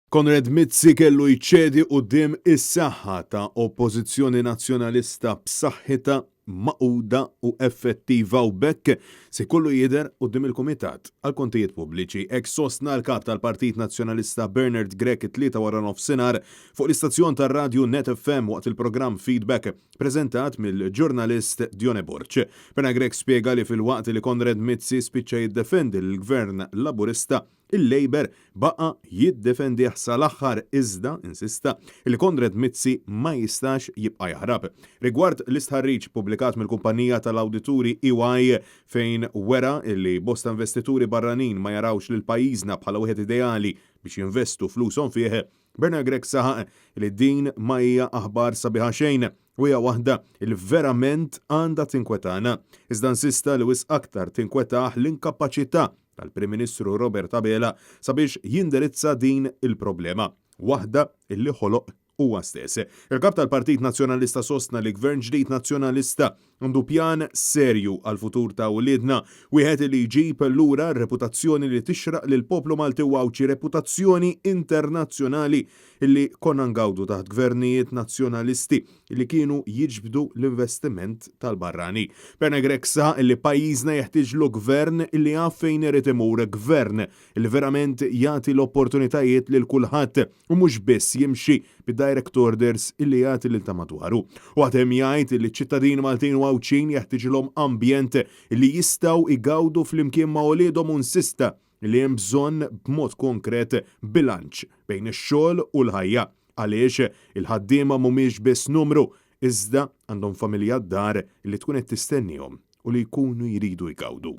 Konrad Mizzi kellu jċedi quddiem is-saħħa ta' oppożizzjoni nazzjonalista b'saħħitha maquda u effettiva u bekk se jkollu jidher quddiem il-Kumitat għal Kontijiet Pubbliċi. Hekk sostna l-kap tal-Partit Nazzjonalista Bernard Grech it-tlieta wara nofsinhar fuq l-istazzjon tar-radju Net FM waqt il-programm Feedback preżentat mill-ġurnalist Dione Borċ. Bernard Grech spjega li fil-waqt li Konrad Mizzi spiċċa jiddefendi l-Gvern Laburista il-Labor baqa jiddefendi sal-aħħar iżda insista li Konrad Mizzi ma jistax jibqa' jaħrab. Rigward l-istħarriġ pubblikat mill-kumpanija tal-awdituri EY fejn wera illi bosta investituri barranin ma jarawx lil pajjiżna bħala wieħed ideali biex jinvestu flushom fih, Bernard Grech saħaq li din ma hija aħbar sabiħa xejn u hija waħda li verament għandha tinkwetana. Iżda insista li wisq aktar tinkwetaħ l-inkapaċità tal-Prim Ministru Robert Abela sabiex jindirizza din il-problema, waħda illi ħoloq huwa stess. Il-kap tal-Partit Nazzjonalista sostna li Gvern ġdid nazzjonalista għandu pjan serju għal-futur ta' wliedna, wieħed li jġib lura reputazzjoni li tixraq lil poplu Malti u għawċi reputazzjoni internazzjonali illi konna ngawdu taħt gvernijiet nazzjonalisti li kienu jiġbdu l-investiment tal-barrani. Bernard Grech sa illi pajjiżna jeħtieġlu gvern illi jaf fejn irid imur, gvern illi verament jagħti l-opportunitajiet lil kulħadd u mhux biss jimxi bid-direct orders illi jagħti lil ta' madwaru. U għatem jgħid li ċ-ċittadini Maltin u għawċin jeħtieġilhom ambjent illi jistgħu igawdu flimkien ma' wliedhom u insista li hemm bżonn b'mod konkret bilanċ bejn ix-xogħol u l-ħajja għaliex il-ħaddiema mhumiex biss numru iżda għandhom familja d-dar li tkun qed tistennihom u li jkunu jridu jgawdu.